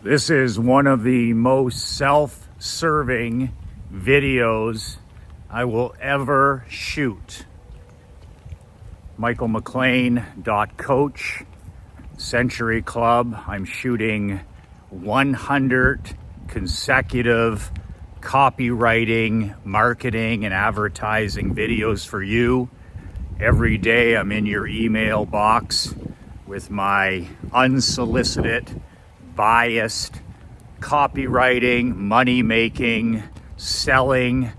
This is one of the most self-serving videos I will ever shoot. Michael McLean.coach, Century Club. I'm shooting 100 consecutive copywriting, marketing, and advertising videos for you. Every day I'm in your email box with my unsolicited, biased copywriting, money making, selling,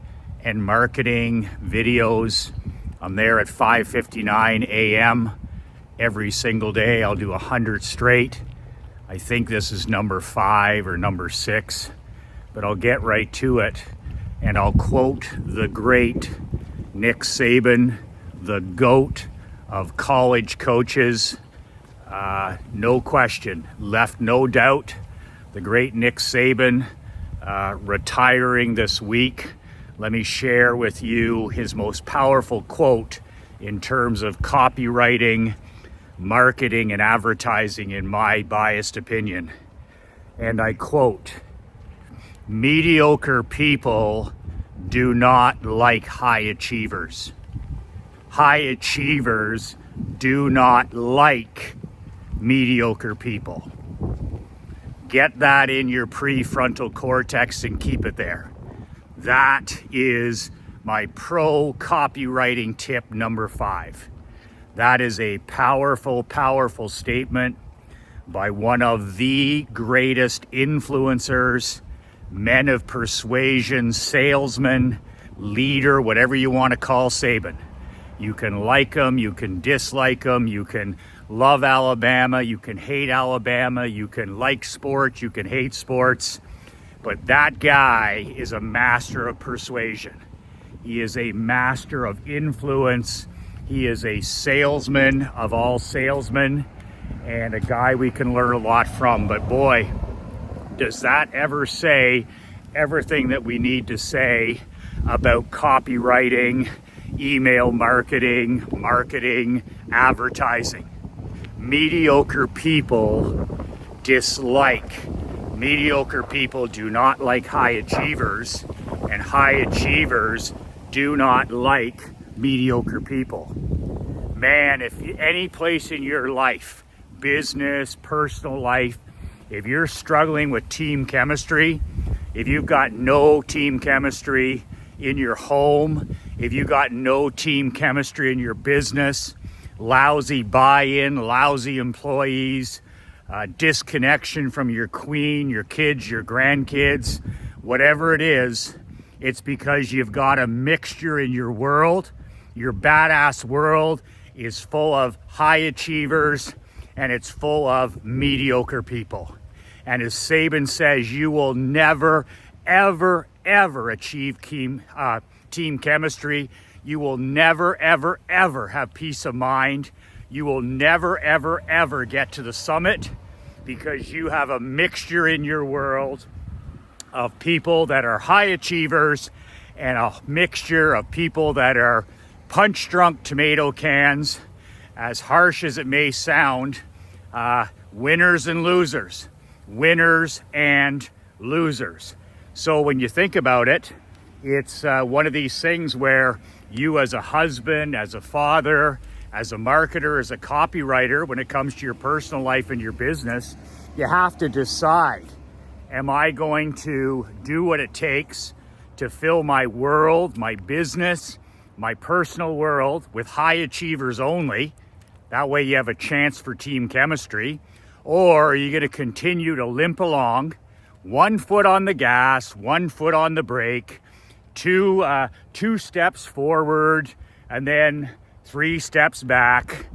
and marketing videos. I'm there at 5:59 a.m. every single day. I'll do 100 straight. I think this is number 5 or number 6, but I'll get right to it and I'll quote the great Nick Saban, the GOAT of college coaches. No question, left no doubt. The great Nick Saban retiring this week. Let me share with you his most powerful quote in terms of copywriting, marketing, and advertising, in my biased opinion. And I quote, "Mediocre people do not like high achievers. High achievers do not like mediocre people." Get that in your prefrontal cortex and keep it there. That is my pro copywriting tip number 5. That is a powerful, powerful statement by one of the greatest influencers, men of persuasion, salesman, leader, whatever you want to call Saban. You can like him, you can dislike him, you can love Alabama, you can hate Alabama, you can like sports, you can hate sports. But that guy is a master of persuasion. He is a master of influence. He is a salesman of all salesmen and a guy we can learn a lot from. But boy, does that ever say everything that we need to say about copywriting, email marketing, advertising. Mediocre people dislike. Mediocre people do not like high achievers, and high achievers do not like mediocre people. Man, if any place in your life, business, personal life, if you're struggling with team chemistry, if you've got no team chemistry in your home, if you got no team chemistry in your business, lousy buy-in, lousy employees, disconnection from your queen, your kids, your grandkids, whatever it is, it's because you've got a mixture in your world. Your badass world is full of high achievers and it's full of mediocre people. And as Saban says, you will never, ever, ever achieve team chemistry. You will never, ever, ever have peace of mind. You will never, ever, ever get to the summit because you have a mixture in your world of people that are high achievers and a mixture of people that are punch-drunk tomato cans. As harsh as it may sound, winners and losers. Winners and losers. So when you think about it, it's one of these things where you as a husband, as a father, as a marketer, as a copywriter, when it comes to your personal life and your business, you have to decide, am I going to do what it takes to fill my world, my business, my personal world with high achievers only? That way you have a chance for team chemistry. Or are you going to continue to limp along, one foot on the gas, one foot on the brake, two steps forward, and then 3 steps back?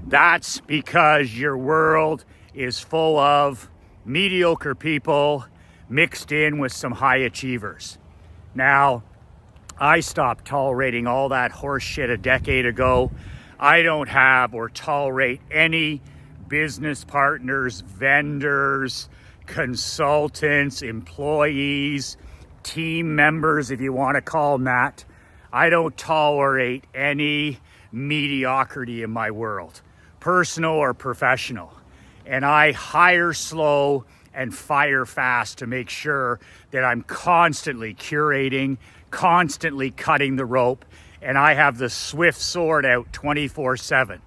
That's because your world is full of mediocre people mixed in with some high achievers. Now, I stopped tolerating all that horse shit a decade ago. I don't have or tolerate any business partners, vendors, consultants, employees, team members, if you want to call them that. I don't tolerate any mediocrity in my world, personal or professional. And I hire slow and fire fast to make sure that I'm constantly curating, constantly cutting the rope, and I have the swift sword out 24/7.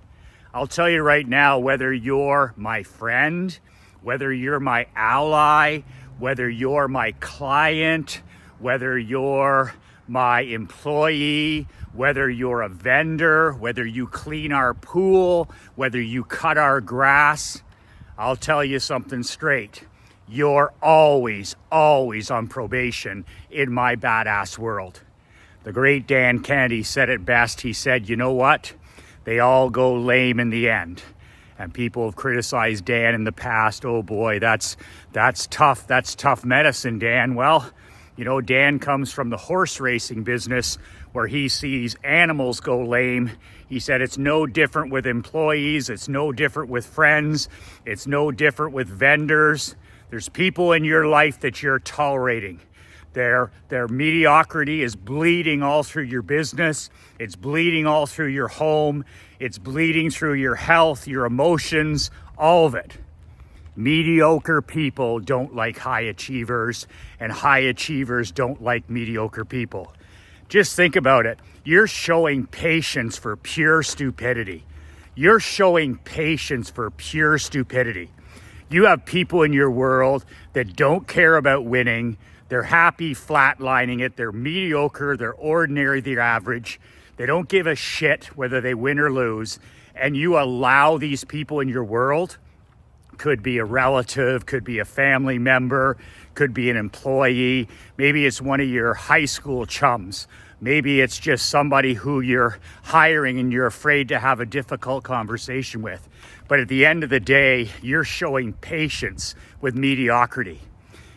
I'll tell you right now, whether you're my friend, whether you're my ally, whether you're my client, whether you're my employee, whether you're a vendor, whether you clean our pool, whether you cut our grass, I'll tell you something straight. You're always, always on probation in my badass world. The great Dan Kennedy said it best. He said, you know what? They all go lame in the end. And people have criticized Dan in the past. Oh boy, that's tough. That's tough medicine, Dan. Well, you know, Dan comes from the horse racing business where he sees animals go lame. He said it's no different with employees. It's no different with friends. It's no different with vendors. There's people in your life that you're tolerating. Their mediocrity is bleeding all through your business. It's bleeding all through your home. It's bleeding through your health, your emotions, all of it. Mediocre people don't like high achievers, and high achievers don't like mediocre people. Just think about it. You're showing patience for pure stupidity. You're showing patience for pure stupidity. You have people in your world that don't care about winning. They're happy flatlining it. They're mediocre. They're ordinary. They're average. They don't give a shit whether they win or lose. And you allow these people in your world, could be a relative, could be a family member, could be an employee. Maybe it's one of your high school chums. Maybe it's just somebody who you're hiring and you're afraid to have a difficult conversation with. But at the end of the day, you're showing patience with mediocrity.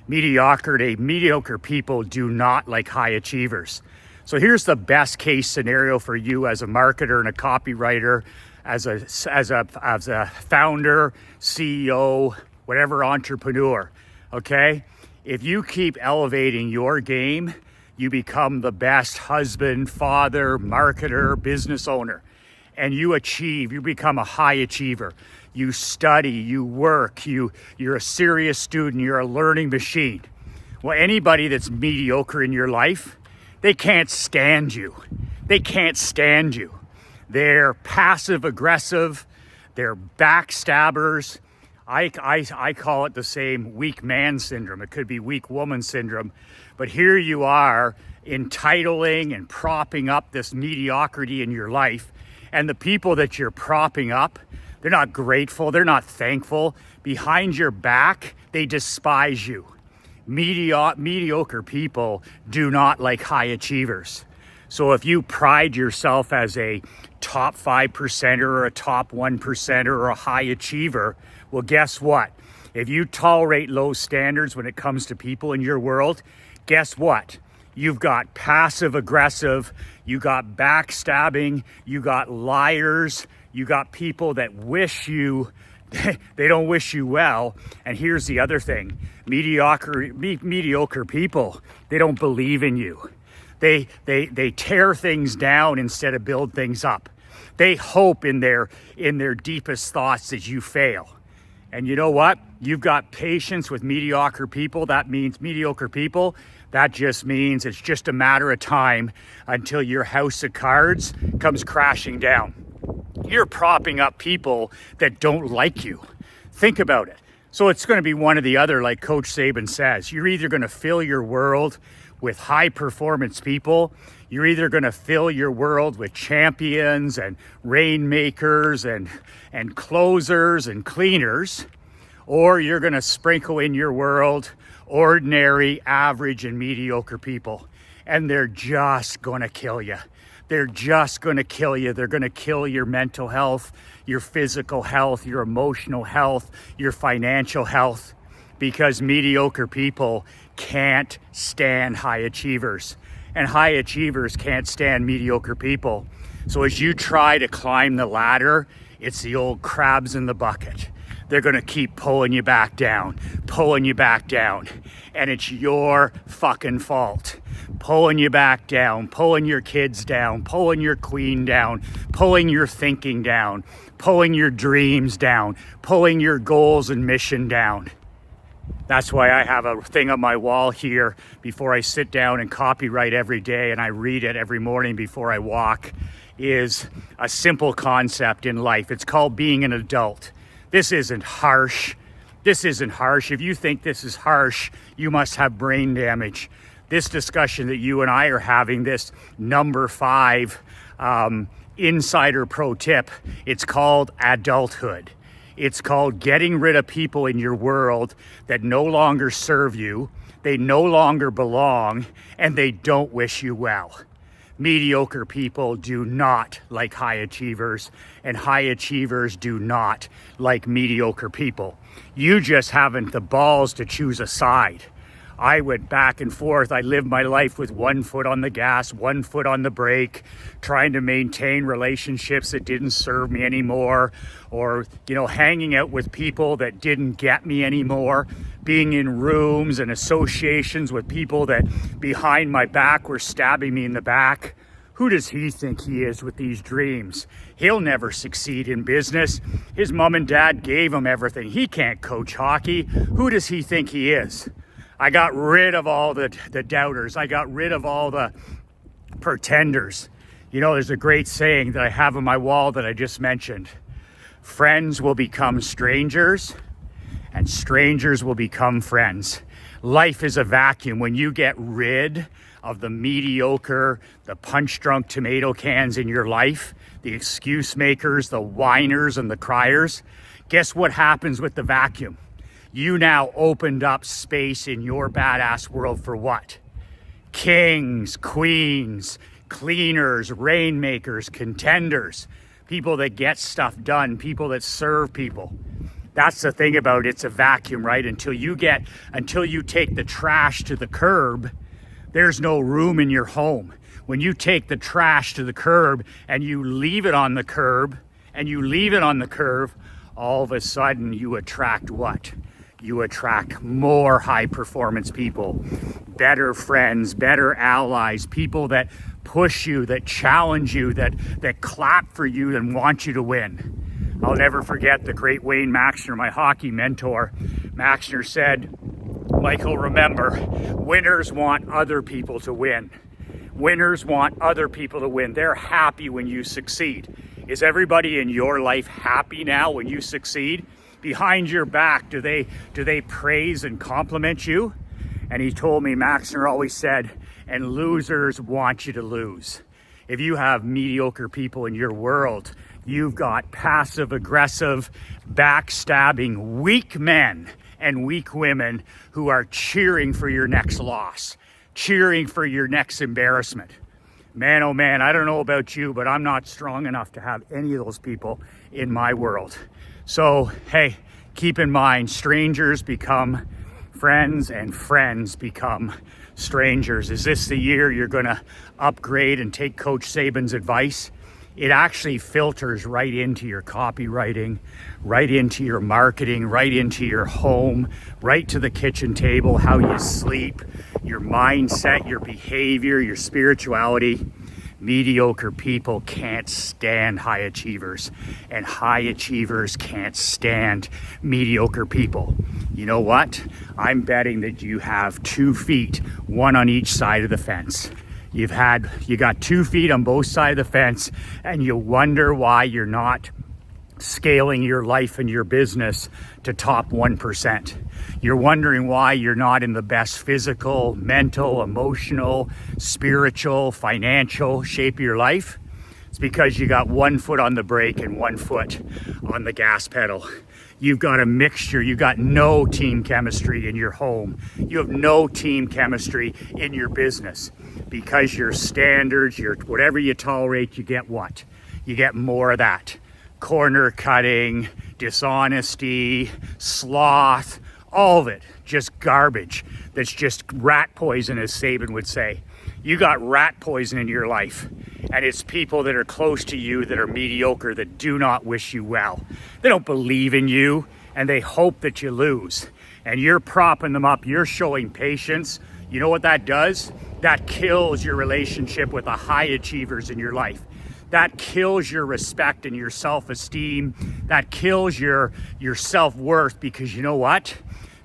Mediocre people do not like high achievers. So here's the best case scenario for you as a marketer and a copywriter, as a founder, CEO, whatever entrepreneur, okay? If you keep elevating your game, you become the best husband, father, marketer, business owner, and you become a high achiever. You study, you work, you're a serious student, you're a learning machine. Well, anybody that's mediocre in your life, they can't stand you. They can't stand you. They're passive aggressive, they're backstabbers. I call it the same weak man syndrome. It could be weak woman syndrome. But here you are entitling and propping up this mediocrity in your life. And the people that you're propping up, they're not grateful. They're not thankful. Behind your back, they despise you. Mediocre people do not like high achievers. So if you pride yourself as a top 5%er or a top 1%er or a high achiever, well, guess what? If you tolerate low standards when it comes to people in your world, guess what? You've got passive aggressive, you got backstabbing, you got liars, you got people that wish you, they don't wish you well. And here's the other thing, mediocre people, they don't believe in you. They tear things down instead of build things up. They hope in their deepest thoughts that you fail. And you know what? You've got patience with mediocre people. That means mediocre people. That just means it's just a matter of time until your house of cards comes crashing down. You're propping up people that don't like you. Think about it. So it's going to be one or the other, like Coach Saban says. You're either going to fill your world with high performance people. You're either going to fill your world with champions and rainmakers and closers and cleaners, or you're going to sprinkle in your world ordinary, average, and mediocre people. And they're just going to kill you. They're just going to kill you. They're going to kill your mental health, your physical health, your emotional health, your financial health, because mediocre people can't stand high achievers, and high achievers can't stand mediocre people. So as you try to climb the ladder, it's the old crabs in the bucket. They're going to keep pulling you back down, and it's your fucking fault. Pulling you back down, pulling your kids down, pulling your queen down, pulling your thinking down, pulling your dreams down, pulling your goals and mission down. That's why I have a thing on my wall here before I sit down and copyright every day, and I read it every morning before I walk, is a simple concept in life. It's called being an adult. This isn't harsh. This isn't harsh. If you think this is harsh, you must have brain damage. This discussion that you and I are having, this number 5 insider pro tip, it's called adulthood. It's called getting rid of people in your world that no longer serve you, they no longer belong, and they don't wish you well. Mediocre people do not like high achievers, and high achievers do not like mediocre people. You just haven't the balls to choose a side. I went back and forth. I lived my life with one foot on the gas, one foot on the brake, trying to maintain relationships that didn't serve me anymore, or, hanging out with people that didn't get me anymore, being in rooms and associations with people that behind my back were stabbing me in the back. Who does he think he is with these dreams? He'll never succeed in business. His mom and dad gave him everything. He can't coach hockey. Who does he think he is? I got rid of all the doubters. I got rid of all the pretenders. There's a great saying that I have on my wall that I just mentioned. Friends will become strangers, and strangers will become friends. Life is a vacuum. When you get rid of the mediocre, the punch-drunk tomato cans in your life, the excuse makers, the whiners, and the criers, guess what happens with the vacuum? You now opened up space in your badass world for what? Kings, queens, cleaners, rainmakers, contenders, people that get stuff done, people that serve people. That's the thing about it's a vacuum, right? Until you take the trash to the curb, there's no room in your home. When you take the trash to the curb and you leave it on the curb, all of a sudden you attract what? You attract more high performance people, better friends, better allies, people that push you, that challenge you, that clap for you and want you to win. I'll never forget the great Wayne Maxner, my hockey mentor. Maxner said, Michael, remember, winners want other people to win. Winners want other people to win. They're happy when you succeed. Is everybody in your life happy now when you succeed? Behind your back, do they praise and compliment you? And he told me, Maxner always said, and losers want you to lose. If you have mediocre people in your world, you've got passive aggressive, backstabbing, weak men and weak women who are cheering for your next loss, cheering for your next embarrassment. Man, oh man, I don't know about you, but I'm not strong enough to have any of those people in my world. So, hey, keep in mind, strangers become friends and friends become strangers. Is this the year you're going to upgrade and take Coach Saban's advice? It actually filters right into your copywriting, right into your marketing, right into your home, right to the kitchen table, how you sleep, your mindset, your behavior, your spirituality. Mediocre people can't stand high achievers, and high achievers can't stand mediocre people. You know what? I'm betting that you have 2 feet, one on each side of the fence. You got 2 feet on both sides of the fence, and you wonder why you're not scaling your life and your business to top 1%. You're wondering why you're not in the best physical, mental, emotional, spiritual, financial shape of your life. It's because you got 1 foot on the brake and 1 foot on the gas pedal. You've got a mixture. You've got no team chemistry in your home. You have no team chemistry in your business because your standards, whatever you tolerate, you get what? You get more of that. Corner cutting, dishonesty, sloth, all of it, just garbage. That's just rat poison, as Saban would say. You got rat poison in your life, and it's people that are close to you that are mediocre, that do not wish you well. They don't believe in you, and they hope that you lose. And you're propping them up. You're showing patience. You know what that does? That kills your relationship with the high achievers in your life. That kills your respect and your self-esteem. That kills your self-worth, because you know what?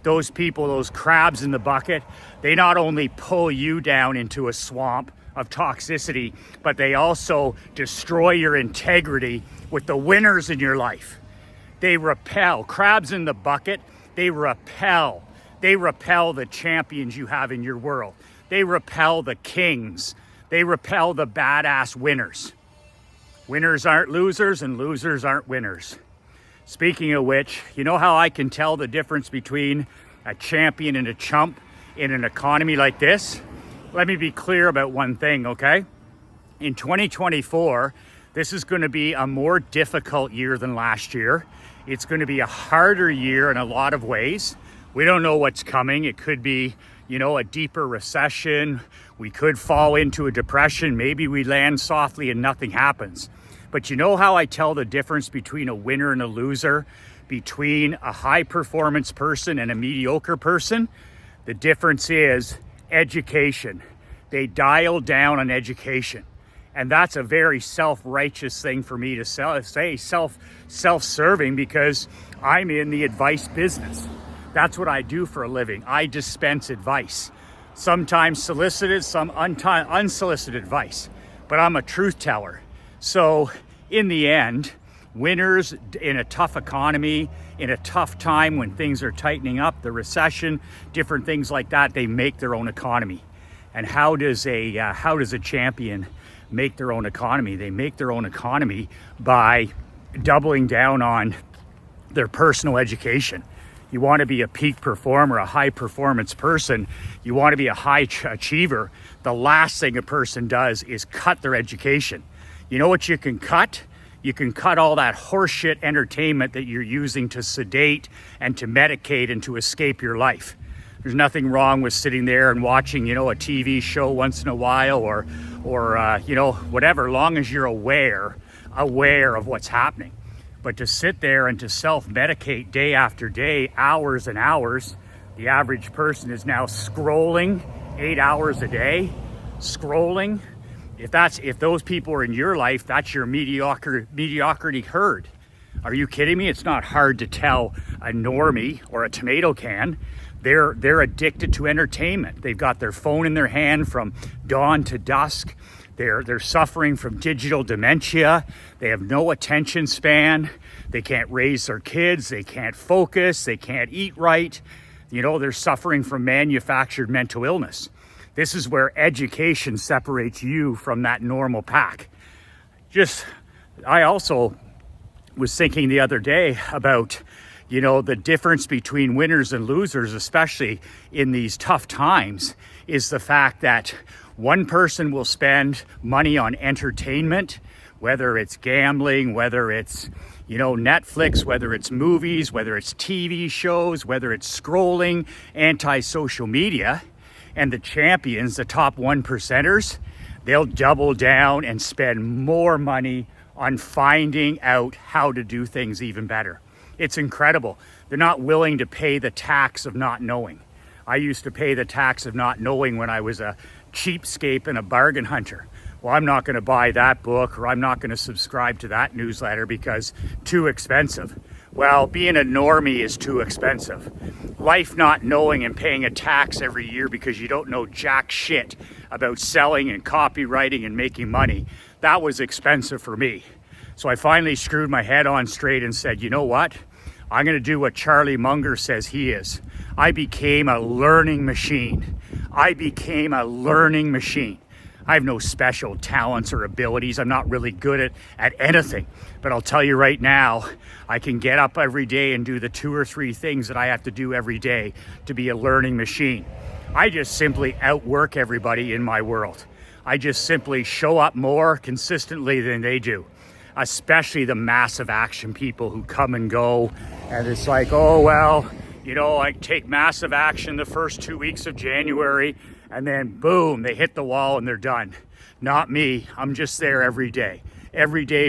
those people, those crabs in the bucket, they not only pull you down into a swamp of toxicity, but they also destroy your integrity with the winners in your life. They repel. Crabs in the bucket, they repel. They repel the champions you have in your world. They repel the kings. They repel the badass winners. Winners aren't losers and losers aren't winners. Speaking of which, you know how I can tell the difference between a champion and a chump in an economy like this? Let me be clear about one thing, okay? In 2024, this is going to be a more difficult year than last year. It's going to be a harder year in a lot of ways. We don't know what's coming. It could be, a deeper recession. We could fall into a depression. Maybe we land softly and nothing happens. But you know how I tell the difference between a winner and a loser? Between a high performance person and a mediocre person? The difference is education. They dial down on education. And that's a very self-righteous thing for me to say, self-serving, because I'm in the advice business. That's what I do for a living. I dispense advice. Sometimes solicited, some unsolicited advice. But I'm a truth teller. So in the end, winners in a tough economy, in a tough time when things are tightening up, the recession, different things like that, they make their own economy. And how does a champion make their own economy? They make their own economy by doubling down on their personal education. You want to be a peak performer, a high performance person. You want to be a high achiever. The last thing a person does is cut their education. You know what you can cut? You can cut all that horseshit entertainment that you're using to sedate and to medicate and to escape your life. There's nothing wrong with sitting there and watching, a TV show once in a while or whatever, long as you're aware of what's happening. But to sit there and to self-medicate day after day, hours and hours, the average person is now scrolling 8 hours a day, scrolling. If those people are in your life, that's your mediocrity herd. Are you kidding me? It's not hard to tell a normie or a tomato can. They're addicted to entertainment. They've got their phone in their hand from dawn to dusk. They're suffering from digital dementia. They have no attention span. They can't raise their kids. They can't focus. They can't eat right. They're suffering from manufactured mental illness. This is where education separates you from that normal pack. I also was thinking the other day about, the difference between winners and losers, especially in these tough times, is the fact that one person will spend money on entertainment, whether it's gambling, whether it's, Netflix, whether it's movies, whether it's TV shows, whether it's scrolling, anti-social media. And the champions, the top 1%ers, they'll double down and spend more money on finding out how to do things even better. It's incredible. They're not willing to pay the tax of not knowing. I used to pay the tax of not knowing when I was a cheapskate and a bargain hunter. Well, I'm not going to buy that book, or I'm not going to subscribe to that newsletter because too expensive. Well, being a normie is too expensive. Life not knowing and paying a tax every year because you don't know jack shit about selling and copywriting and making money, that was expensive for me. So I finally screwed my head on straight and said, you know what? I'm going to do what Charlie Munger says he is. I became a learning machine. I have no special talents or abilities. I'm not really good at anything. But I'll tell you right now, I can get up every day and do the 2 or 3 things that I have to do every day to be a learning machine. I just simply outwork everybody in my world. I just simply show up more consistently than they do, especially the massive action people who come and go. And it's like, oh, well, I take massive action the first 2 weeks of January, and then boom, they hit the wall and they're done. Not me. I'm just there every day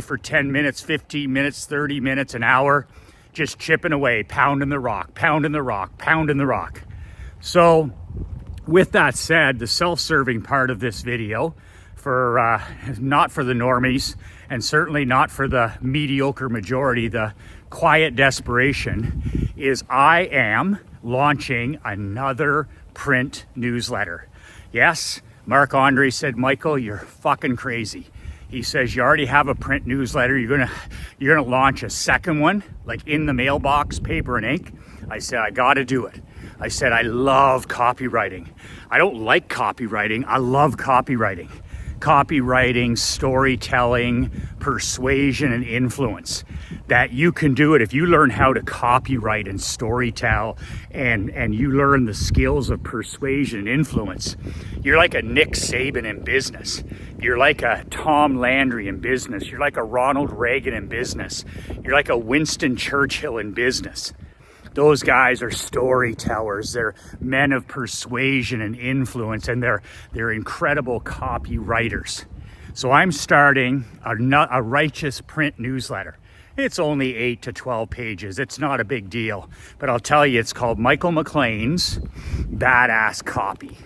for 10 minutes, 15 minutes, 30 minutes, an hour, just chipping away, pounding the rock. So with that said, the self-serving part of this video, not for the normies, and certainly not for the mediocre majority, the quiet desperation, is I am launching another print newsletter. Yes, Mark Andre said, Michael, you're fucking crazy. He says, you already have a print newsletter. You're gonna launch a second one, like in the mailbox, paper and ink. I said, I gotta do it. I said, I love copywriting. I don't like copywriting. I love copywriting. Copywriting, storytelling, persuasion, and influence. That you can do it if you learn how to copywrite and storytell and you learn the skills of persuasion and influence. You're like a Nick Saban in business. You're like a Tom Landry in business. You're like a Ronald Reagan in business. You're like a Winston Churchill in business. Those guys are storytellers. They're men of persuasion and influence, and they're incredible copywriters. So I'm starting a righteous print newsletter. It's only 8 to 12 pages. It's not a big deal. But I'll tell you, it's called Michael McLean's Badass Copy.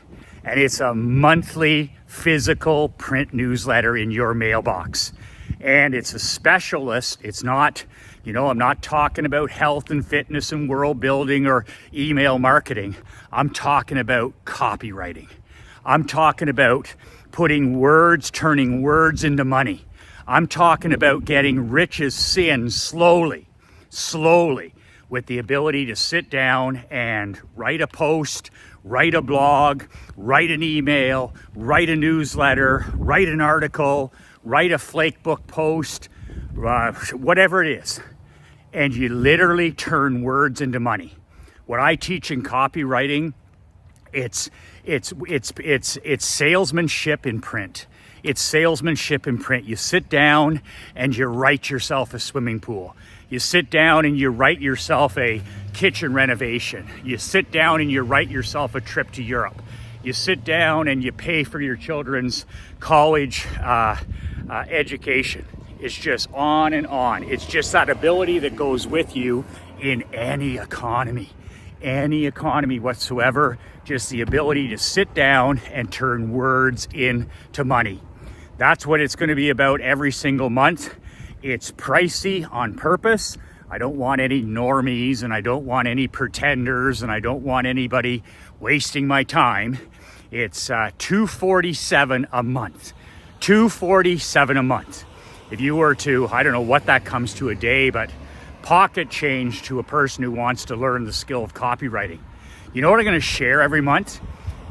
And it's a monthly physical print newsletter in your mailbox. And it's a specialist. It's not, I'm not talking about health and fitness and world building or email marketing. I'm talking about copywriting. I'm talking about turning words into money. I'm talking about getting rich as sin slowly, with the ability to sit down and write a post, write a blog, write an email, write a newsletter, write an article, write a flakebook post, whatever it is. And you literally turn words into money. What I teach in copywriting, it's salesmanship in print. It's salesmanship in print. You sit down and you write yourself a swimming pool. You sit down and you write yourself a kitchen renovation. You sit down and you write yourself a trip to Europe. You sit down and you pay for your children's college education. It's just on and on. It's just that ability that goes with you in any economy whatsoever. Just the ability to sit down and turn words into money. That's what it's going to be about every single month. It's pricey on purpose. I don't want any normies, and I don't want any pretenders, and I don't want anybody wasting my time. It's $247 a month. $247 a month. If you were to, I don't know what that comes to a day, but pocket change to a person who wants to learn the skill of copywriting. You know what I'm going to share every month?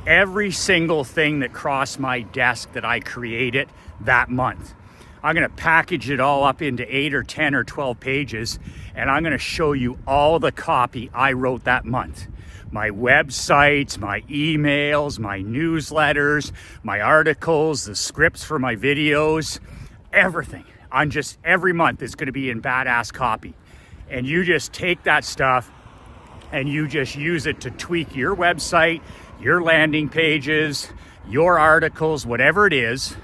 Every single thing that crossed my desk that I created that month. I'm going to package it all up into 8 or 10 or 12 pages, and I'm going to show you all the copy I wrote that month. My websites, my emails, my newsletters, my articles, the scripts for my videos, everything. Every month is going to be in badass copy. And you just take that stuff and you just use it to tweak your website, your landing pages, your articles, whatever it is.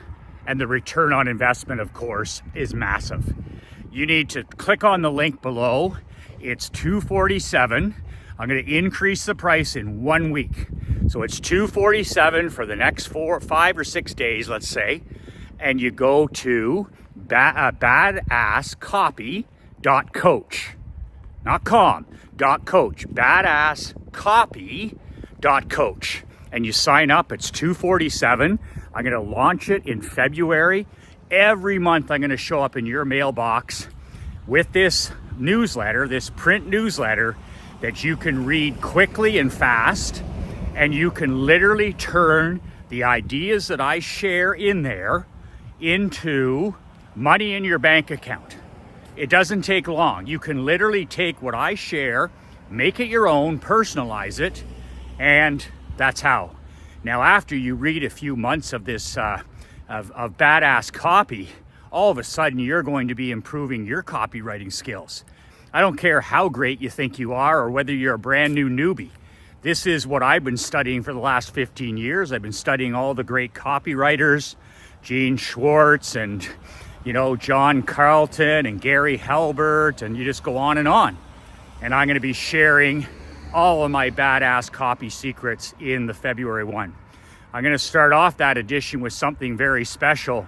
And the return on investment, of course, is massive. You need to click on the link below. It's $247. I'm going to increase the price in 1 week. So it's $247 for the next 5 or 6 days, let's say. And you go to badasscopy.coach. Not com, .coach. Badasscopy.coach. And you sign up. It's $247. I'm going to launch it in February. Every month I'm going to show up in your mailbox with this newsletter, this print newsletter that you can read quickly and fast, and you can literally turn the ideas that I share in there into money in your bank account. It doesn't take long. You can literally take what I share, make it your own, personalize it, and that's how. Now, after you read a few months of this of badass copy, all of a sudden you're going to be improving your copywriting skills. I don't care how great you think you are or whether you're a brand new newbie. This is what I've been studying for the last 15 years. I've been studying all the great copywriters, Gene Schwartz and, John Carlton and Gary Halbert, and you just go on. And I'm going to be sharing all of my badass copy secrets in the February one. I'm going to start off that edition with something very special.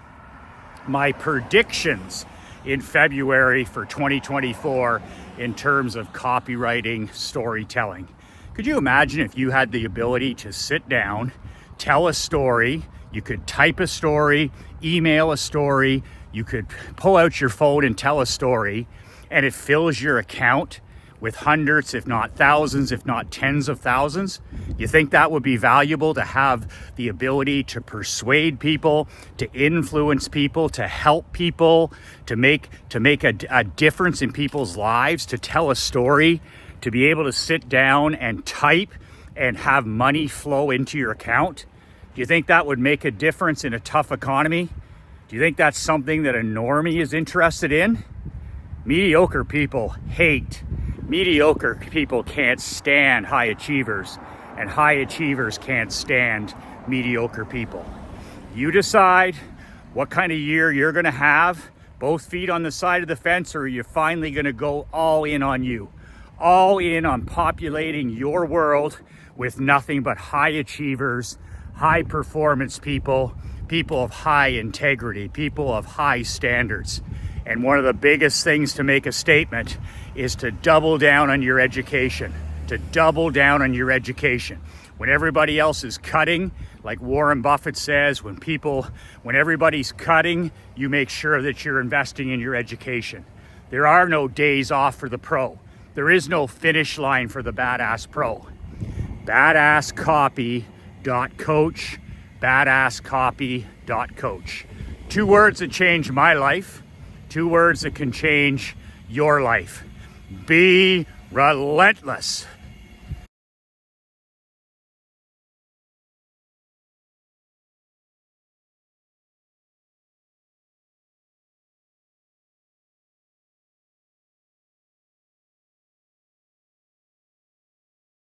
My predictions in February for 2024 in terms of copywriting storytelling. Could you imagine if you had the ability to sit down, tell a story, you could type a story, email a story, you could pull out your phone and tell a story, and it fills your account with hundreds, if not thousands, if not tens of thousands? You think that would be valuable, to have the ability to persuade people, to influence people, to help people, to make a difference in people's lives, to tell a story, to be able to sit down and type and have money flow into your account? Do you think that would make a difference in a tough economy? Do you think that's something that a normie is interested in? Mediocre people hate. Mediocre people can't stand high achievers, and high achievers can't stand mediocre people. You decide what kind of year you're gonna have, both feet on the side of the fence, or are you finally gonna go all in on you? All in on populating your world with nothing but high achievers, high performance people, people of high integrity, people of high standards. And one of the biggest things to make a statement is to double down on your education, to double down on your education. When everybody else is cutting, like Warren Buffett says, when everybody's cutting, you make sure that you're investing in your education. There are no days off for the pro. There is no finish line for the badass pro. Badasscopy.coach, badasscopy.coach. 2 words that changed my life. 2 words that can change your life. Be relentless.